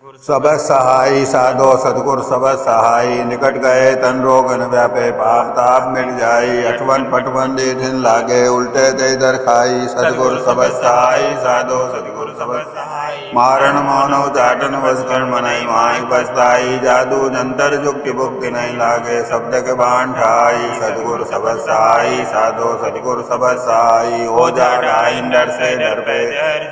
सब सहाय साधो सतगुर सब सहाय निकट गए तन रोग न व्यापे पाप ताप मिट जाई अठवन पटवन दिन लागे उल्टे दे दर खाई सतगुर सब सहाय साधो सतगुर सब सहाय मारण मौन उचाटन वस्कर मनाई माई बसताई जादू जंतर जुक्ति भुक्ति नहीं लागे शब्द के बाण ठाई सतगुर सब सहाय साधो सतगुर सब सहाय हो जा डर से डर पे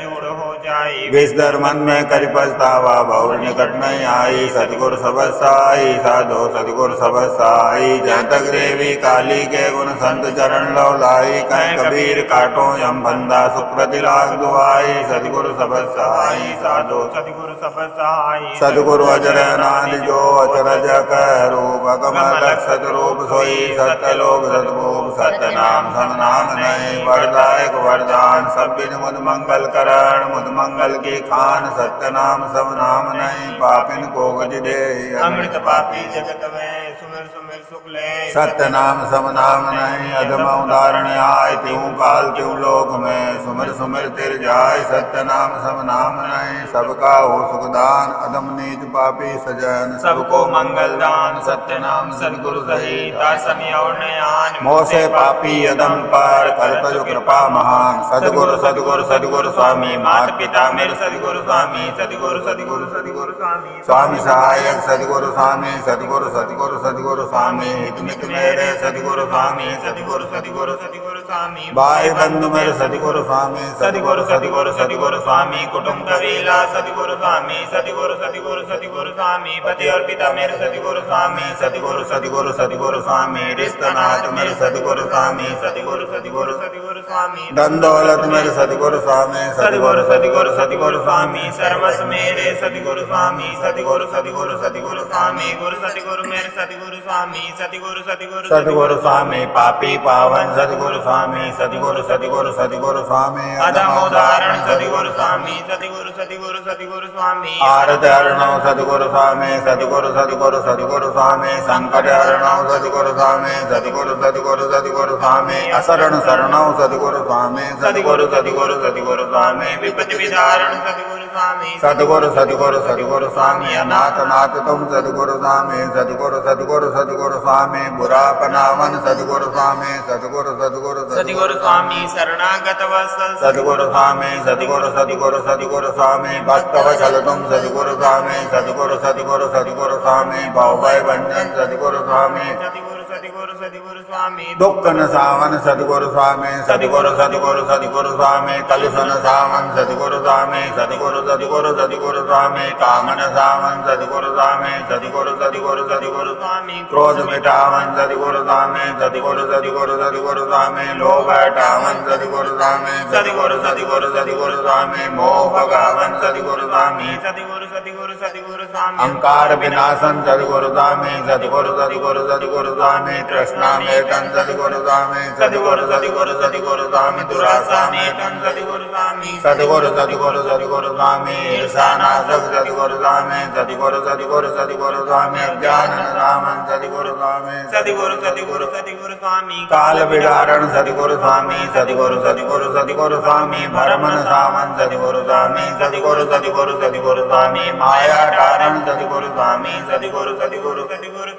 जुड़ हो जाई विष दर मन में कर पछतावा बहु निकट नहीं आई सतगुर सब सहाय साधो सतगुर सब सहाय जहाँ तक देवी काली के गुण संत चरण लो लाई कहीं कबीर काटो यम बंदा सुप्रति लाख दुआई सतगुर सब सहाय साधो सतगुर सब सहाय सतगुर अजर नाद जो अचरज कह रूप कमल सतरूप सोई सत्य लोक सतभूप सत्य नाम सम नाम नहीं वरदायक वरदान सब बिन मुद मंगल करण मुद मंगल की खान सत्य नाम सब नाम नहीं पापिन को गज दे अमृत पापी जगत में सुमिर सुमिर सुख ले सत्य नाम सब नाम नहीं अधम उदाहरण आय त्यों काल त्यों लोक में सुमिर सुमिर तिर जाय सत्य नाम सब नाम नहीं सबका हो सुखदान अधम नीच पापी सजन सबको मंगल दान सत्य नाम सतगुरु सहित समय और नयान मोसे पापी अधम पर कल्पज कृपा महान सतगुरु सतगुरु सतगुरु स्वामी माता पिता मेरे सतगुरु स्वामी सतगुरु सतगुरु सतगुरु स्वामी स्वामी सहायक सतगुरु स्वामी सतगुरु सतगुरु सतगुरु स्वामी हितमित मेरे सतगुरु स्वामी सतगुरु सतगुरु सतगुरु स्वामी भाई बंधु मेरे सतगुरु स्वामी सतगुरु सतगुरु सतगुरु स्वामी कुटुंब कबीला सतगुरु स्वामी सतगुरु सतगुरु सतगुरु स्वामी पति और पिता मेरे सतगुरु स्वामी सतगुरु सतगुरु सतगुरु स्वामी रिश्ता नाथ मेरे सतगुरु स्वामी सतगुरु सतगुरु सतगुरु स्वामी धन दौलत मेरे सतगुरु स्वामी सतगुरु सतगुरु सतगुरु स्वामी सर्वस्व मेरे सतगुरु स्वामी सतगुरु सतगुरु सतगुरु स्वामी गुरु सतगुरु मेरे सतगुरु स्वामी सतगुरु सतगुरु सतगुरु स्वामी पापी पावन सतगुरु स्वामी सतगुरु सतगुरु सतगुरु स्वामी अधम उदाहरण सतगुरु स्वामी सतगुरु सतगुरु सतगुरु स्वामी आरत हरणौ सतगुरु स्वामी सतगुरु सतगुरु सतगुरु स्वामी संकट हरणौ सतगुरु स्वामी सतगुरु सतगुरु सतगुरु स्वामी असरण शरणौ सतगुरु स्वामी सतगुरु सतगुरु सतगुरु स्वामी विपत्ति विदारण सतगुरु स्वामी सतगुरु सतगुरु सतगुरु स्वामी अनाथ नाथ तुम सतगुरु स्वामी सतगुरु सतगुरु सतगुरु स्वामी बुरा पनावन सतगुरु स्वामी सतगुरु सतगुरु सतगुरु स्वामी शरणागत वत्सल सतगुरु स्वामी सतगुरु सतगुरु सतगुरु स्वामी भक्त वत्सल तुम सतगुरु स्वामी सतगुरु सतगुरु सतगुरु स्वामी भव भय भंजन सतगुरु स्वामी सतगुरु सतगुरु सतगुरु स्वामी दुख न सावन सतगुरु स्वामी सतगुरु सतगुरु सतगुरु स्वामी कलुषन सावन सतगुरु स्वामी सतगुरु सतगुरु सतगुरु स्वामी कामन सावन सतगुरु स्वामी सतगुरु सतगुरु सतगुरु स्वामी क्रोध मिटावन सतगुरु स्वामी सतगुरु सतगुरु सतगुरु स्वामी लोभ हटावन सतगुरु स्वामी सतगुरु सतगुरु सतगुरु स्वामी मोह भगावन सतगुरु स्वामी सतगुरु सतगुरु सतगुरु स्वामी अहंकार विनाशन सतगुरु स्वामी सतगुरु सतगुरु सतगुरु स्वामी तृष्णा मेटन सतगुरु स्वामी सतगुरु सतगुरु सतगुरु स्वामी दुराशा मेटन सतगुरु स्वामी सतगुरु सतगुरु सतगुरु स्वामी ईर्षा नाशक सतगुरु स्वामी सतगुरु सतगुरु सतगुरु स्वामी अज्ञान नामन सतगुरु स्वामी सतगुरु सतगुरु सतगुरु स्वामी काल विदारण सतगुरु स्वामी सतगुरु सतगुरु सतगुरु स्वामी भरमन सावन सतगुरु स्वामी सतगुरु सतगुरु सतगुरु स्वामी माया कारण सतगुरु स्वामी सतगुरु सतगुरु सतगुरु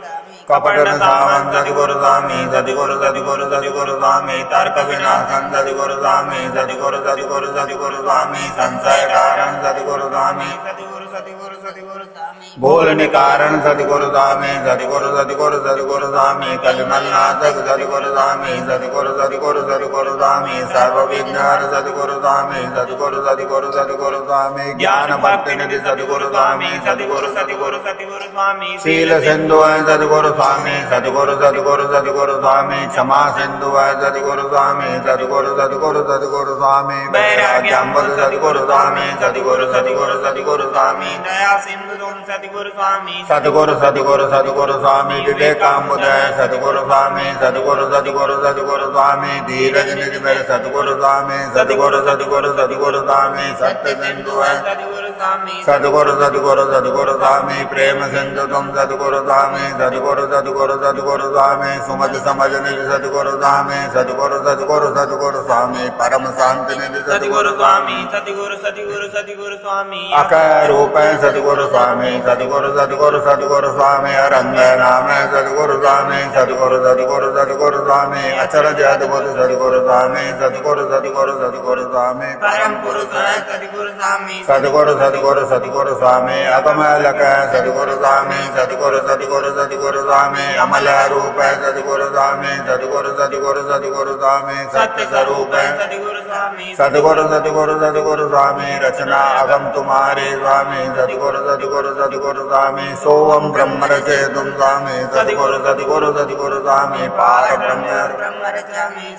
कपट सावन सतगुरु स्वामी सतगुरु सतगुरु सतगुरु स्वामी तर्क विनाशन सतगुरु स्वामी सतगुरु सतगुरु सतगुरु स्वामी संशय कारण सतगुरु स्वामी सतगुरु सतगुरु सतगुरु स्वामी बोल निकारण सतगुरु स्वामी सतगुरु सतगुरु सतगुरु स्वामी कलमल नाशक सतगुरु स्वामी सतगुरु सतगुरु सतगुरु स्वामी सर्व विघ्न सतगुरु स्वामी सतगुरु सतगुरु सतगुरु स्वामी ज्ञान भक्ति निधि सतगुरु स्वामी सतगुरु सतगुरु सतगुरु स्वामी शील सिंधु है सतगुरु स्वामी सतगुरु सतगुरु सतगुरु स्वामी क्षमा सिंधु है सतगुरु स्वामी सतगुरु सतगुरु सतगुरु स्वामी वैराग्यंबुध सतगुरु स्वामी सतगुरु सतगुरु सतगुरु स्वामी दया सिंधु तुम सतगुरु स्वामी सतगुरु सतगुरु सतगुरु स्वामी विवेकांबुध सतगुरु स्वामी सतगुरु सतगुरु सतगुरु स्वामी धीरज निधि मेरे सतगुरु स्वामी सतगुरु सतगुरु सतगुरु स्वामी सत्य सिंधु है सतगुरु स्वामी सतगुरु सतगुरु सतगुरु स्वामी प्रेम सिंधु तुम सतगुरु स्वामी सतगुरु सतगुरु सतगुरु स्वामी सुमत समझ निधि सतगुरु स्वामी सतगुरु सतगुरु सतगुरु स्वामी परम शांति निधि सतगुरु स्वामी सतगुरु सतगुरु सतगुरु स्वामी अकय रूप सतगुरु सद्गुरु स्वामी सद्गुरु सद्गुरु सद्गुरु स्वामी अरंग नाम सद्गुरु स्वामी सद्गुरु सद्गुरु सद्गुरु स्वामी अचरज अद्भुत सद्गुरु स्वामी सद्गुरु सद्गुरु सद्गुरु स्वामी परम पुरुष सद्गुरु स्वामी सद्गुरु सद्गुरु सद्गुरु स्वामी अकमलक सद्गुरु स्वामी सद्गुरु सद्गुरु सद्गुरु स्वामी अमल रूप सद्गुरु स्वामी सद्गुरु सद्गुरु सद्गुरु स्वामी सत्य स्वरूप सद्गुरु स्वामी सद्गुरु सद्गुरु सद्गुरु स्वामी रचना अगम तुम्हारे स्वामी सद्गुरु सद्गुरु सद्गुरु स्वामी सोवम ब्रह्म रचे तुम स्वामी सद्गुरु सद्गुरु सद्गुरु स्वामी पार ब्रह्म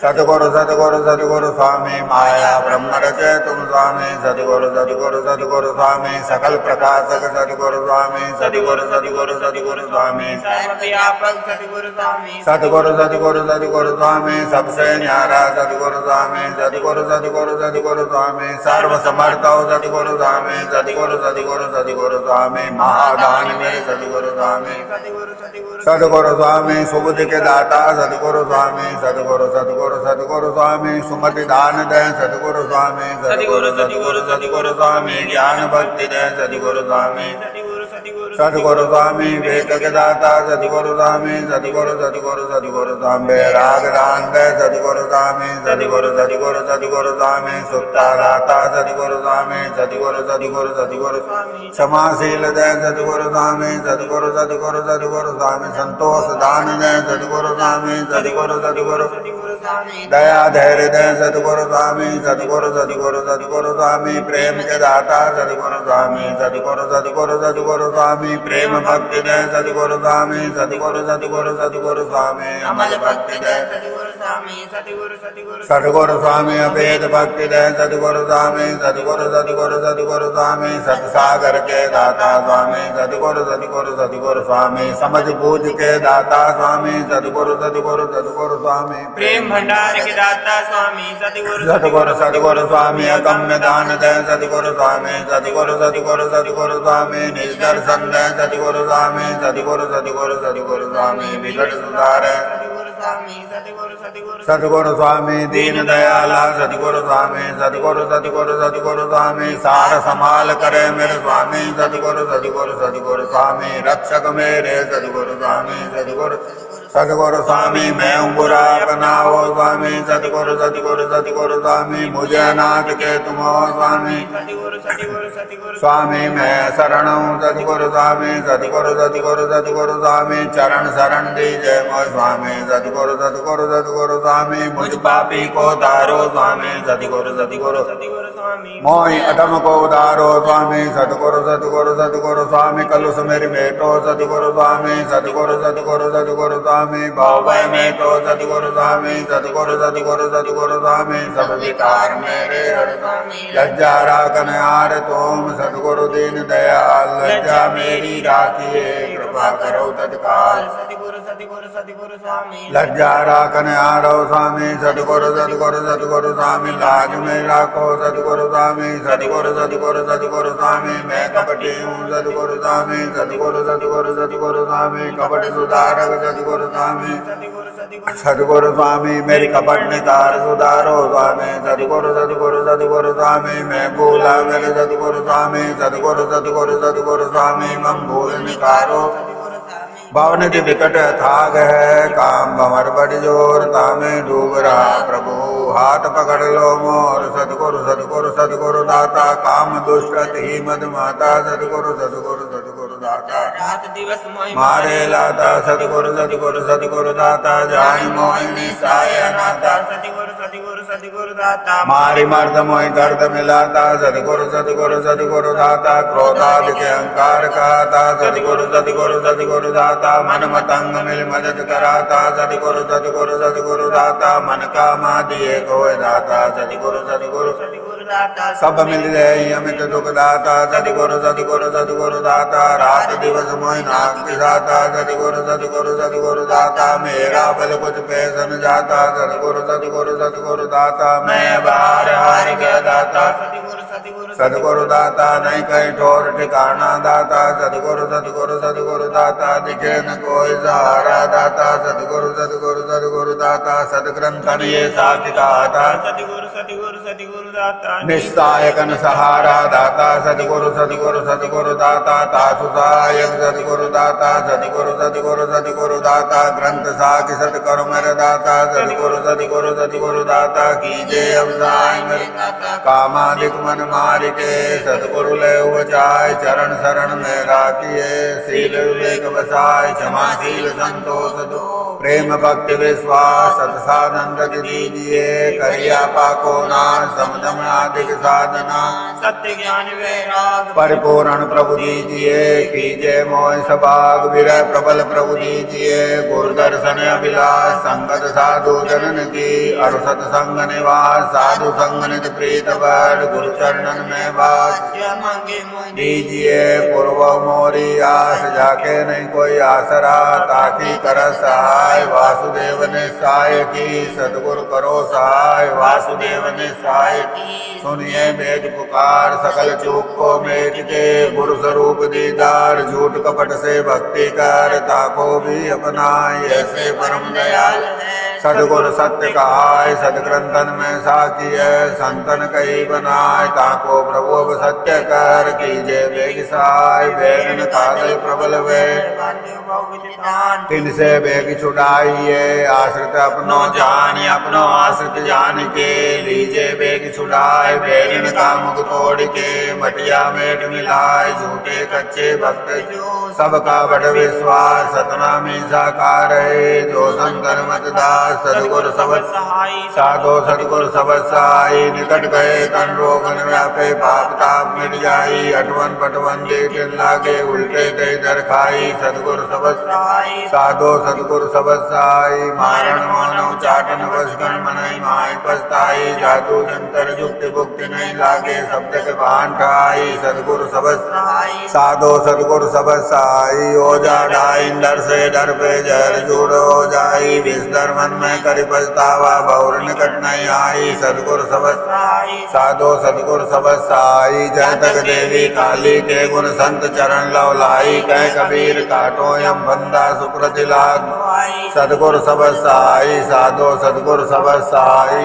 सद्गुरु सद्गुरु सद्गुरु स्वामी माया ब्रह्म रचे तुम स्वामी सद्गुरु सद्गुरु सद्गुरु स्वामी सकल प्रकाशक सद्गुरु स्वामी सद्गुरु सद्गुरु सद्गुरु स्वामी सर्वव्यापक सद्गुरु स्वामी सद्गुरु सद्गुरु सद्गुरु स्वामी सबसे न्यारा सद्गुरु स्वामी सद्गुरु सद्गुरु सद्गुरु स्वामी सर्व समर्थ सद्गुरु स्वामी सद्गुरु सद्गुरु सद्गुरु स्वामी महादान मेरे सद्गुरु स्वामी सद्गुरु स्वामी सुबुद्धि के दाता सद्गुरु स्वामी सद्गुरु सद्गुरु सद्गुरु स्वामी सुमति दान दे सद्गुरु स्वामी सद्गुरु सद्गुरु सद्गुरु स्वामी ज्ञान भक्ति दे सद्गुरु स्वामी सद्गुरु स्वामी वेद के दाता सद्गुरु स्वामी सद्गुरु सद्गुरु सद्गुरु स्वामी राग दान दे सद्गुरु स्वामी सद्गुरु सद्गुरु सद्गुरु स्वामी सुप्ता दाता सद्गुरु स्वामी सद्गुरु सद्गुरु सद्गुरु क्षमाशील दे सद्गुरु स्वामी सद्गुरु सद्गुरु सद्गुरु स्वामी संतोष दान दे सद्गुरु स्वामी सद्गुरु सद्गुरु दया धैर्य दे सद्गुरु स्वामी सद्गुरु सद्गुरु सद्गुरु स्वामी प्रेम के दाता सद्गुरु स्वामी सद्गुरु सद्गुरु सद्गुरु स्वामी प्रेम भक्ति दे सद्गुरु स्वामी सद्गुरु सद्गुरु सद्गुरु स्वामी अमल भक्ति दे सद्गुरु स्वामी अभेद भक्ति दे सद्गुरु स्वामी सद्गुरु सद्गुरु सद्गुरु स्वामी सत्सागर के दाता स्वामी सद्गुरु सद्गुरु सद्गुरु स्वामी समझ बूझ के दाता स्वामी सद्गुरु सद्गुरु सद्गुरु स्वामी प्रेम भंडार के दाता स्वामी सद्गुरु सद्गुरु सद्गुरु स्वामी अगम्य दान दे सद्गुरु स्वामी सद्गुरु सद्गुरु सद्गुरु स्वामी निज दर्शन दे सद्गुरु स्वामी सद्गुरु सद्गुरु सद्गुरु स्वामी विकट सुधार सद्गुरु स्वामी दीन दयाला सद्गुरु स्वामी सद्गुरु सद्गुरु सद्गुरु स्वामी सार संभाल करे मेरे स्वामी सद्गुरु सद्गुरु सद्गुरु स्वामी रक्षक मेरे सद्गुरु स्वामी सद्गुरु सद्गुरु स्वामी मैं बुरा बनाओ स्वामी सद्गुरु सद्गुरु सद्गुरु स्वामी मुझे अनाथ के तुम हो स्वामी स्वामी मैं शरण हूँ सद्गुरु स्वामी सद्गुरु सद्गुरु सद्गुरु स्वामी चरण शरण दीजिए मोह स्वामी सद्गुरु सद्गुरु सद्गुरु स्वामी मुझ पापी को तारो स्वामी सद्गुरु सद्गुरु मोहि अधम को उदारो स्वामी सद्गुरु सद्गुरु सद्गुरु स्वामी कलुष मेरी मेटो सद्गुरु स्वामी सद्गुरु सद्गुरु सद्गुरु स्वामी भाव भय में तो सद्गुरु स्वामी सद्गुरु सद्गुरु सद्गुरु स्वामी सब विकार मेरे लज्जा राखन हार तुम सद्गुरु दीन दयाल लज्जा मेरी राखिए कृपा करो तत्काल लज्जा राखन हारो स्वामी सद्गुरु सद्गुरु सद्गुरु स्वामी लाज में राखो सद्गुरु स्वामी सद्गुरु सद्गुरु सद्गुरु स्वामी मैं कपटी हूँ सद्गुरु स्वामी सद्गुरु सद्गुरु सद्गुरु स्वामी कपट सुधारक सद्गुरु स्वामी सद्गुरु स्वामी मेरी कपट नितार सुधारो स्वामी सद्गुरु सद्गुरु सद्गुरु स्वामी मैं भूला मेरे सद्गुरु स्वामी सद्गुरु सद्गुरु सद्गुरु स्वामी मम भूल निकारो भवन के विकट थाग है काम भंवर बड़ जोर तामे डूब रहा प्रभु हाथ पकड़ लो मोर सद्गुरु सद्गुरु सद्गुरु दाता काम दुष्ट ही मद माता सद्गुरु सद्गुरु सद्गुरु दाता रात दिवस मारे लाता सद्गुरु सद्गुरु सद्गुरु दाता जान मोहिनी साय अनाथा सद्गुरु सद्गुरु सद्गुरु दाता मारी मर्द मोहि दर्द मिलाता सद्गुरु सद्गुरु सद्गुरु दाता क्रोधादि के अहंकार कहता सद्गुरु सद्गुरु सद्गुरु दाता मन मतंग मिल मदद कराता सद्गुरु सद्गुरु सद्गुरु दाता मन का मादिए कोय दाता सद्गुरु सद्गुरु सब मिल रहे अमित दुख दाता सद्गुरु सद्गुरु सद्गुरु दाता रात दिवस मोहि नाम पिसाता सद्गुरु सद्गुरु सद्गुरु दाता मेरा बल कुछ पैसन जाता सद्गुरु सद्गुरु सद्गुरु दाता मैं बाहर हार गया दाता सतगुरु दाता नहीं कहीं ठोर ठिकाना दाता सतगुरु सतगुरु सतगुरु दाता दिखे न कोई सहारा दाता सतगुरु सतगुरु सतगुरु दाता सतग्रंथन ये साखी दाता सतगुरु सतगुरु सतगुरु दाता निस्सायकन सहारा दाता सतगुरु सतगुरु सतगुरु दाता तासु सहायक सतगुरु दाता सतगुरु सतगुरु सतगुरु दाता ग्रंथ साखी सतकरु मेरे दाता सतगुरु सतगुरु सतगुरु दाता कीजे अवसाय मेरे कामादिक मन मार के सतगुरु ले उपजाय चरण शरण में राखिए शील विवेक बसाय क्षमाशील संतोष दो प्रेम भक्ति विश्वास सतसाधन रख दीजिए करिया पाको नाश समदम आदिक साधना सत्य ज्ञान वैराग परिपूर्ण प्रभु दीजिए कीजिए मोह सभाग विरह प्रबल प्रभु दीजिए गुरु दर्शन अभिलाष संगत साधु जनन की अरुसत संग निवास साधु संग नित प्रीत बड़ गुरु चरणन में वास मांगे मोहि दीजिए पूर्व मोरी आस जाके नहीं कोई आसरा ताकि कर सहाय वासुदेव ने सहाय की सतगुरु करो सहाय वासुदेव ने सहाय की सुनिए मेघ पुकार सकल चूक को मेट के गुरु स्वरूप दीदार झूठ कपट से भक्ति कर ताको भी अपनाए ऐसे परम दयाल है सतगुरु सत्य कहाय सतग्रंथन में साखी है संतन कही बनाए ताको प्रभु अब सत्य कर कीजे बेग सहाय बेगन कागल प्रबल वे तिन से बेग छुड़ाइए आश्रित अपनो जान अपनो आश्रित जान के लीजे बेग छुड़ाए बेगन का मुख तोड़ के मटिया मेट मिलाए झूठे कच्चे भक्त सबका बड़ विश्वास सतनामी साकार है जो संकर मतदार सतगुरु सबद सहाय साधो सतगुरु सबद सहाय निकट गए तन रोगन व्यापे पाप ताप मिट जाई अटवन पटवन दिन लागे उल्टे ते दर खाई सतगुरु सबद सहाय साधो सतगुरु सबद सहाय मारण मानव चाटन वशगण मनई माय पछताई जादू जंतर जुक्ति भुक्ति नहीं लागे शब्द के भान ठाई सतगुरु सबद सहाय साधो सतगुरु सबद सहाय ओजा डाई डर से डर पे जहर जुड़ हो जाई विष डर मन में करी पछतावा भौर निकट नहीं आई सतगुरु सबद सहाय साधो सतगुरु सबद सहाय जय तक देवी काली के गुण संत चरण लवलाई कह कबीर काटो यम बंदा सुप्रति लाग सतगुरु सबद सहाय साधो सतगुरु सबद सहाय।